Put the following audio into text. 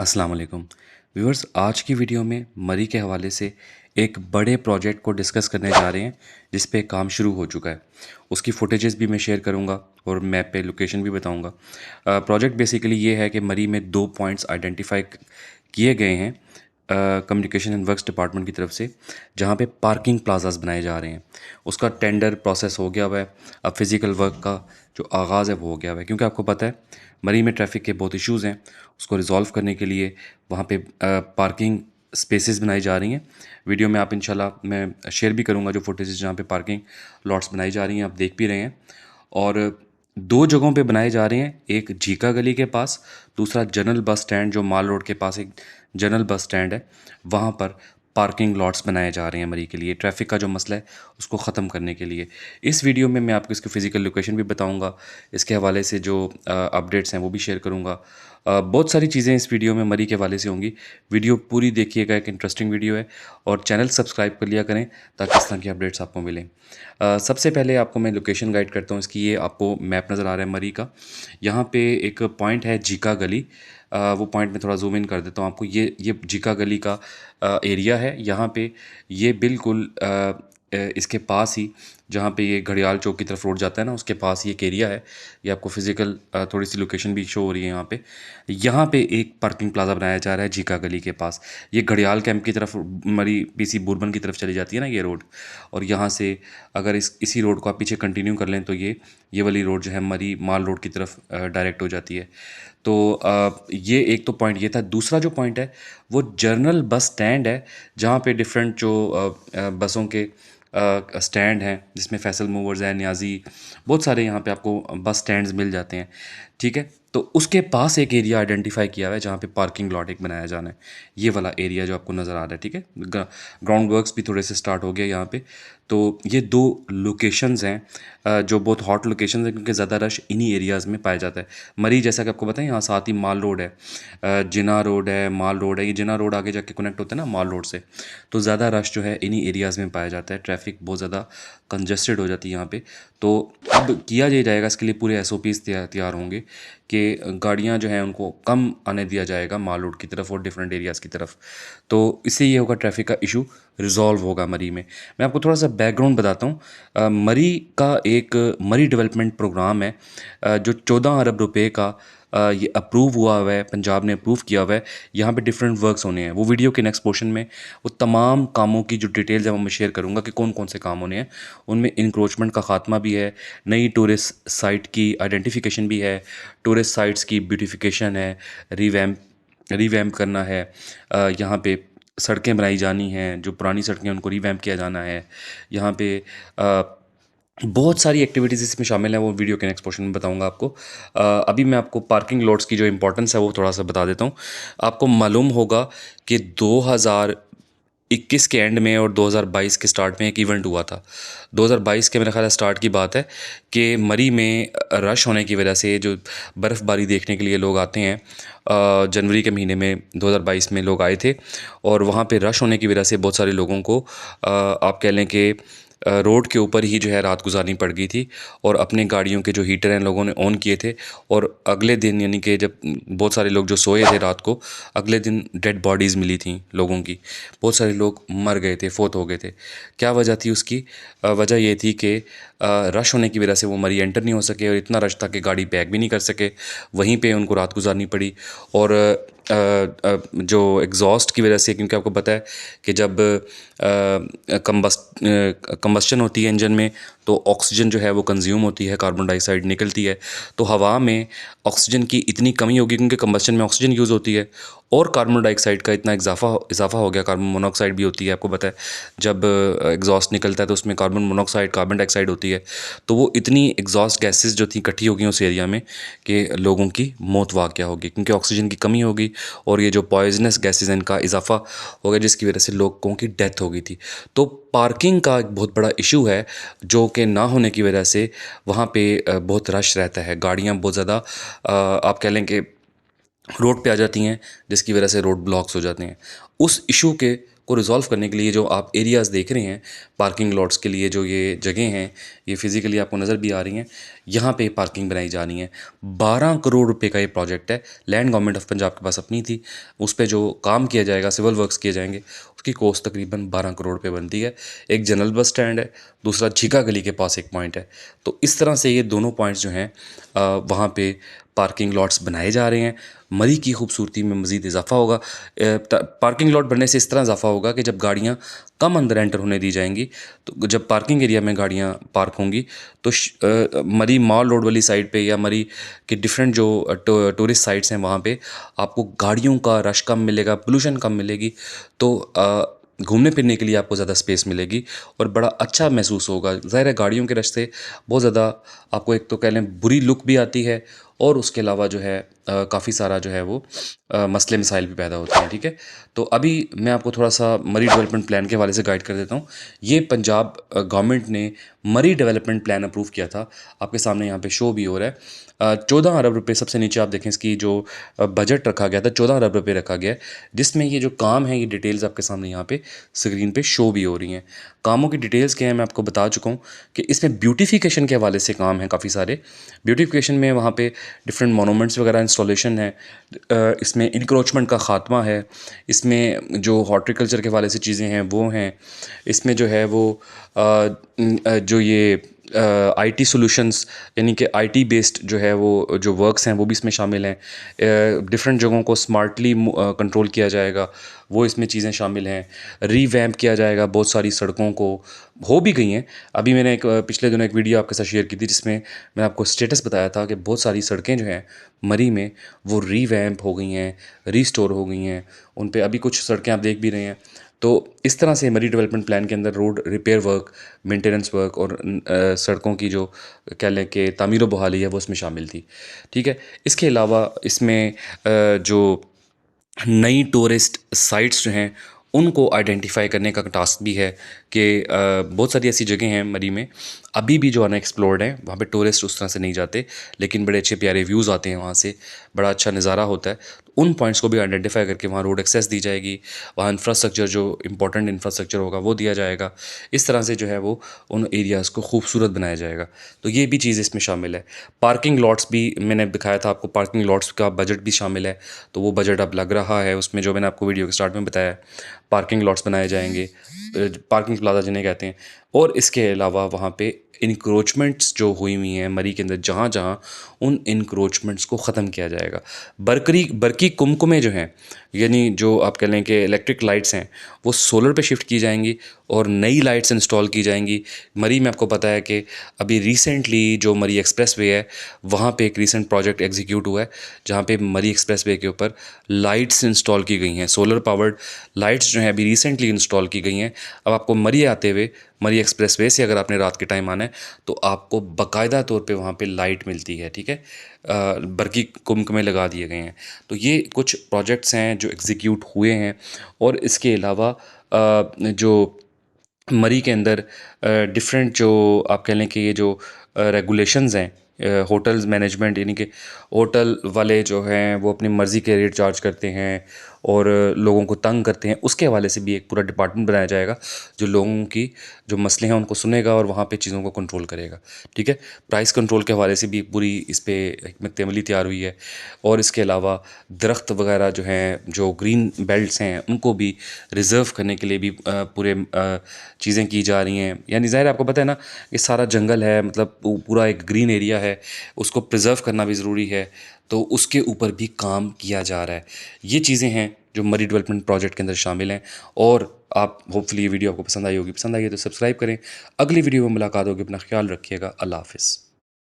अस्सलाम वालेकुम व्यूअर्स। आज की वीडियो में मरी के हवाले से एक बड़े प्रोजेक्ट को डिस्कस करने जा रहे हैं जिस पे काम शुरू हो चुका है। उसकी फुटेजेस भी मैं शेयर करूंगा और मैप पे लोकेशन भी बताऊंगा। प्रोजेक्ट बेसिकली ये है कि मरी में 2 पॉइंट्स आइडेंटिफाई किए गए हैं कम्युनिकेशन एंड वर्क्स डिपार्टमेंट की तरफ से, जहाँ पे पार्किंग प्लाजास बनाए जा रहे हैं। उसका टेंडर प्रोसेस हो गया हुआ है। अब फिज़िकल वर्क का जो आगाज़ है वो हो गया हुआ है, क्योंकि आपको पता है मरी में ट्रैफिक के बहुत इश्यूज़ हैं। उसको रिजॉल्व करने के लिए वहाँ पे पार्किंग स्पेसेस बनाई जा रही हैं। वीडियो में आप इंशाल्लाह मैं शेयर भी करूँगा जो फुटेज जहाँ पे पार्किंग लॉट्स बनाई जा रही हैं, आप देख भी रहे हैं। और दो जगहों पे बनाए जा रहे हैं, एक जीका गली के पास, दूसरा जनरल बस स्टैंड जो माल रोड के पास एक जनरल बस स्टैंड है, वहाँ पर पार्किंग लॉट्स बनाए जा रहे हैं मरी के लिए, ट्रैफिक का जो मसला है उसको ख़त्म करने के लिए। इस वीडियो में मैं आपको इसकी फ़िज़िकल लोकेशन भी बताऊंगा, इसके हवाले से जो अपडेट्स हैं वो भी शेयर करूंगा। बहुत सारी चीज़ें इस वीडियो में मरी के हवाले से होंगी। वीडियो पूरी देखिएगा, एक इंटरेस्टिंग वीडियो है। और चैनल सब्सक्राइब कर लिया करें ताकि इस तरह की अपडेट्स आपको मिलें। सबसे पहले आपको मैं लोकेशन गाइड करता हूँ इसकी। ये आपको मैप नज़र आ रहा है मरी का। यहाँ पे एक पॉइंट है जीका गली। वो पॉइंट में थोड़ा जूम इन कर देता हूँ आपको। ये जीका गली का एरिया है। यहाँ पे ये बिल्कुल इसके पास ही, जहाँ पे ये घड़ियाल चौक की तरफ रोड जाता है ना, उसके पास ही एक एरिया है। ये आपको फिज़िकल थोड़ी सी लोकेशन भी शो हो रही है यहाँ पे। यहाँ पे एक पार्किंग प्लाजा बनाया जा रहा है जीका गली के पास। ये घड़ियाल कैंप की तरफ, मरी पीसी बुरबन की तरफ चली जाती है ना ये रोड। और यहाँ से अगर इसी रोड को आप पीछे कंटिन्यू कर लें तो ये वाली रोड जो है मरी माल रोड की तरफ डायरेक्ट हो जाती है। तो ये एक तो पॉइंट ये था। दूसरा जो पॉइंट है वो जर्नल बस स्टैंड है, जहाँ पे डिफरेंट जो बसों के स्टैंड हैं, जिसमें फैसल मूवर्स है, न्याजी, बहुत सारे यहाँ पे आपको बस स्टैंड्स मिल जाते हैं। ठीक है, तो उसके पास एक एरिया आइडेंटिफाई किया हुआ है जहाँ पे पार्किंग लॉट एक बनाया जाना है। ये वाला एरिया जो आपको नज़र आ रहा है, ठीक है। ग्राउंड वर्क्स भी थोड़े से स्टार्ट हो गया यहाँ पे। तो ये दो लोकेशंस हैं जो बहुत हॉट लोकेशंस हैं, क्योंकि ज़्यादा रश इन्हीं एरियाज़ में पाया जाता है। मरी जैसा कि आपको पता है, यहाँ साथ ही माल रोड है, जिना रोड है, माल रोड है। ये जिना रोड आगे जाके कनेक्ट होता है ना माल रोड से। तो ज़्यादा रश जो है इन्हीं एरियाज़ में पाया जाता है। ट्रैफिक बहुत ज़्यादा कंजस्टेड हो जाती है यहाँ पे। तो अब किया ये जाएगा, इसके लिए पूरे SOPs तैयार होंगे कि गाड़ियाँ जो हैं उनको कम आने दिया जाएगा माल रोड की तरफ और डिफरेंट एरियाज़ की तरफ। तो इससे ये होगा, ट्रैफिक का इशू रिजॉल्व होगा मरी में। मैं आपको थोड़ा सा बैकग्राउंड बताता हूँ। मरी का एक मरी डेवलपमेंट प्रोग्राम है जो 14 अरब रुपए का ये अप्रूव हुआ है, पंजाब ने अप्रूव किया हुआ है। यहाँ पे डिफरेंट वर्क्स होने हैं। वो वीडियो के नेक्स्ट पोर्शन में वो तमाम कामों की जो डिटेल्स है वो मैं शेयर करूँगा कि कौन कौन से काम होने हैं। उनमें इंक्रोचमेंट का खात्मा भी है, नई टूरिस्ट साइट की आइडेंटिफिकेशन भी है, टूरिस्ट साइट्स की ब्यूटिफिकेशन है, रिवैम्प करना है। यहाँ पे सड़कें बनाई जानी हैं, जो पुरानी सड़कें हैं उनको रिवैम्प किया जाना है। यहाँ पे बहुत सारी एक्टिविटीज़ इसमें शामिल हैं, वो वीडियो के नेक्स्ट पोर्शन में बताऊंगा आपको। अभी मैं आपको पार्किंग लॉट्स की जो इंपॉर्टेंस है वो थोड़ा सा बता देता हूँ। आपको मालूम होगा कि 2021 के एंड में और 2022 के स्टार्ट में एक इवेंट हुआ था। 2022 के मेरा ख्याल है स्टार्ट की बात है कि मरी में रश होने की वजह से जो बर्फ़बारी देखने के लिए लोग आते हैं, जनवरी के महीने में 2022 में लोग आए थे। और वहाँ पे रश होने की वजह से बहुत सारे लोगों को आप कह लें कि रोड के ऊपर ही जो है रात गुजारनी पड़ गई थी। और अपने गाड़ियों के जो हीटर हैं लोगों ने ऑन किए थे, और अगले दिन यानी कि जब बहुत सारे लोग जो सोए थे रात को, अगले दिन डेड बॉडीज़ मिली थी लोगों की। बहुत सारे लोग मर गए थे, फोत हो गए थे। क्या वजह थी उसकी? वजह ये थी कि रश होने की वजह से वो मरी एंटर नहीं हो सके, और इतना रश था कि गाड़ी बैक भी नहीं कर सके, वहीं पे उनको रात गुजारनी पड़ी। और जो एग्जॉस्ट की वजह से, क्योंकि आपको पता है कि जब कंबस्टन होती है इंजन में तो ऑक्सीजन जो है वो कंज्यूम होती है, कार्बन डाइऑक्साइड निकलती है। तो हवा में ऑक्सीजन की इतनी कमी होगी, क्योंकि कंबस्टन में ऑक्सीजन यूज़ होती है, और कार्बन डाइऑक्साइड का इतना इजाफा हो गया। कार्बन मोनोऑक्साइड भी होती है, आपको पता है जब एग्जॉस्ट निकलता है तो उसमें कार्बन मोनोऑक्साइड, कार्बन डाइऑक्साइड होती है। तो वो इतनी एग्जॉस्ट गैसेस जो थी इकट्ठी हो गई उस एरिया में कि लोगों की मौत वाक़या होगी, क्योंकि ऑक्सीजन की कमी होगी और ये जो पॉइजनस गैसेस हैं इनका इजाफा हो गया, जिसकी वजह से लोगों की डेथ हो गई थी। तो पार्किंग का एक बहुत बड़ा इशू है, जो कि ना होने की वजह से वहाँ पे बहुत रश रहता है। गाड़ियाँ बहुत ज़्यादा आप कह लें कि रोड पे आ जाती हैं, जिसकी वजह से रोड ब्लॉक्स हो जाते हैं। उस इशू के को रिज़ॉल्व करने के लिए जो आप एरियाज़ देख रहे हैं पार्किंग लॉट्स के लिए, जो ये जगह हैं ये फिज़िकली आपको नज़र भी आ रही हैं, यहाँ पे पार्किंग बनाई जा रही है। 12 करोड़ रुपए का ये प्रोजेक्ट है। लैंड गवर्नमेंट ऑफ पंजाब के पास अपनी थी। उस पे जो काम किया जाएगा, सिविल वर्क्स किए जाएंगे, उसकी कॉस्ट तकरीबन 12 करोड़ रुपए बनती है। एक जनरल बस स्टैंड है, दूसरा झीका गली के पास एक पॉइंट है। तो इस तरह से ये दोनों पॉइंट्स जो हैं वहाँ पे पार्किंग लॉट्स बनाए जा रहे हैं। मरी की खूबसूरती में मज़ीद इजाफा होगा। पार्किंग लॉट बनने से इस तरह इजाफा होगा कि जब गाड़ियाँ कम अंदर एंटर होने दी जाएंगी, तो जब पार्किंग एरिया में गाड़ियाँ पार्क होंगी तो मरी मॉल रोड वाली साइड पे या मरी के डिफरेंट जो टूरिस्ट साइट्स हैं वहाँ पे आपको गाड़ियों का रश कम मिलेगा, पोल्यूशन कम मिलेगी। तो घूमने फिरने के लिए आपको ज़्यादा स्पेस मिलेगी और बड़ा अच्छा महसूस होगा। ज़ाहिर है गाड़ियों के रश से बहुत ज़्यादा आपको एक तो कह लें बुरी लुक भी आती है, और उसके अलावा जो है काफ़ी सारा जो है वो मसले मसाइल भी पैदा होते हैं। ठीक है, तो अभी मैं आपको थोड़ा सा मरी डेवलपमेंट प्लान के हवाले से गाइड कर देता हूँ। ये पंजाब गवर्नमेंट ने मरी डेवलपमेंट प्लान अप्रूव किया था, आपके सामने यहाँ पे शो भी हो रहा है। 14 अरब रुपए, सबसे नीचे आप देखें इसकी जो बजट रखा गया था 14 अरब रुपए रखा गया है, जिसमें ये जो काम है ये डिटेल्स आपके सामने यहाँ पे स्क्रीन पे शो भी हो रही हैं। कामों की डिटेल्स क्या हैं मैं आपको बता चुका हूँ कि इसमें ब्यूटिफिकेशन के हवाले से काम है काफ़ी सारे। ब्यूटिफिकेशन में वहाँ पे डिफरेंट मोनूमेंट्स वगैरह इंस्टॉलेशन है, इसमें इंक्रोचमेंट का ख़ात्मा है, इसमें जो हॉर्टिकल्चर के हवाले से चीज़ें हैं वो हैं, इसमें जो है वो जो ये आईटी सॉल्यूशंस यानी कि आईटी बेस्ड जो है वो जो वर्क्स हैं वो भी इसमें शामिल हैं। डिफरेंट जगहों को स्मार्टली कंट्रोल किया जाएगा, वो इसमें चीज़ें शामिल हैं। रीवैम्प किया जाएगा बहुत सारी सड़कों को, हो भी गई हैं। अभी मैंने एक पिछले दिनों एक वीडियो आपके साथ शेयर की थी जिसमें मैंने आपको स्टेटस बताया था कि बहुत सारी सड़कें जो हैं मरी में वो रीवैम्प हो गई हैं, रीस्टोर हो गई हैं। उन पे अभी कुछ सड़कें आप देख भी रहे हैं। तो इस तरह से मरी डेवलपमेंट प्लान के अंदर road repair work, maintenance work और सड़कों की जो कह लें कि तामीर व बहाली है वो इसमें शामिल थी। ठीक है, इसके अलावा इसमें जो नई टूरिस्ट साइट्स जो हैं उनको आइडेंटिफाई करने का टास्क भी है कि बहुत सारी ऐसी जगह हैं मरी में अभी भी जो अनएक्सप्लोर्ड हैं, वहाँ पे टूरिस्ट उस तरह से नहीं जाते, लेकिन बड़े अच्छे प्यारे व्यूज़ आते हैं वहाँ से, बड़ा अच्छा नज़ारा होता है। तो उन पॉइंट्स को भी आइडेंटिफाई करके वहाँ रोड एक्सेस दी जाएगी, वहाँ इंफ्रास्ट्रक्चर जो इंपॉर्टेंट इंफ्रास्ट्रक्चर होगा वो दिया जाएगा। इस तरह से जो है वो उन एरियाज़ को खूबसूरत बनाया जाएगा। तो ये भी चीज़ इसमें शामिल है। पार्किंग लॉट्स भी मैंने दिखाया था आपको, पार्किंग लॉट्स का बजट भी शामिल है, तो वो बजट अब लग रहा है उसमें, जो मैंने आपको वीडियो के स्टार्ट में बताया। पार्किंग लॉट्स बनाए जाएंगे, पार्किंग प्लाजा जिन्हें कहते हैं। और इसके अलावा वहाँ पे इंक्रोचमेंट्स जो हुई हुई हैं मरी के अंदर, जहाँ जहाँ उन इंक्रोचमेंट्स को ख़त्म किया जाएगा। बरकी कुमकुमें जो हैं, यानी जो आप कह लें कि इलेक्ट्रिक लाइट्स हैं, वो सोलर पे शिफ्ट की जाएंगी और नई लाइट्स इंस्टॉल की जाएंगी। मरी में आपको पता है कि अभी रिसेंटली जो मरी एक्सप्रेस वे है वहाँ पे एक रिसेंट प्रोजेक्ट एग्जीक्यूट हुआ है, जहाँ पे मरी एक्सप्रेस वे के ऊपर लाइट्स इंस्टॉल की गई हैं, सोलर पावर्ड लाइट्स जो हैं अभी रिसेंटली इंस्टॉल की गई हैं। अब आपको मरी आते हुए, मरी एक्सप्रेस वे से अगर आपने रात के टाइम आना है तो आपको बाकायदा तौर पे वहाँ पे लाइट मिलती है। ठीक है, बरकी कुमकुमें लगा दिए गए हैं। तो ये कुछ प्रोजेक्ट्स हैं जो एग्जीक्यूट हुए हैं। और इसके अलावा जो मरी के अंदर डिफरेंट जो आप कह लें कि ये जो रेगुलेशंस हैं, होटल्स मैनेजमेंट, यानी कि होटल वाले जो हैं वो अपनी मर्ज़ी के रेट चार्ज करते हैं और लोगों को तंग करते हैं, उसके हवाले से भी एक पूरा डिपार्टमेंट बनाया जाएगा जो लोगों की जो मसले हैं उनको सुनेगा और वहाँ पे चीज़ों को कंट्रोल करेगा। ठीक है, प्राइस कंट्रोल के हवाले से भी पूरी इस पर हिकमत अमली तैयार हुई है। और इसके अलावा दरख्त वगैरह जो हैं, जो ग्रीन बेल्ट्स हैं, उनको भी रिज़र्व करने के लिए भी पूरे चीज़ें की जा रही हैं। यानी ज़ाहिर आपको पता है ना, ये सारा जंगल है, मतलब पूरा एक ग्रीन एरिया है, उसको प्रिजर्व करना भी ज़रूरी है, तो उसके ऊपर भी काम किया जा रहा है। ये चीज़ें हैं जो मरी डेवलपमेंट प्रोजेक्ट के अंदर शामिल हैं। और आप होपफुली ये वीडियो आपको पसंद आई होगी, पसंद आई है तो सब्सक्राइब करें। अगली वीडियो में मुलाकात होगी, अपना ख्याल रखिएगा, अल्लाह हाफ़िज़।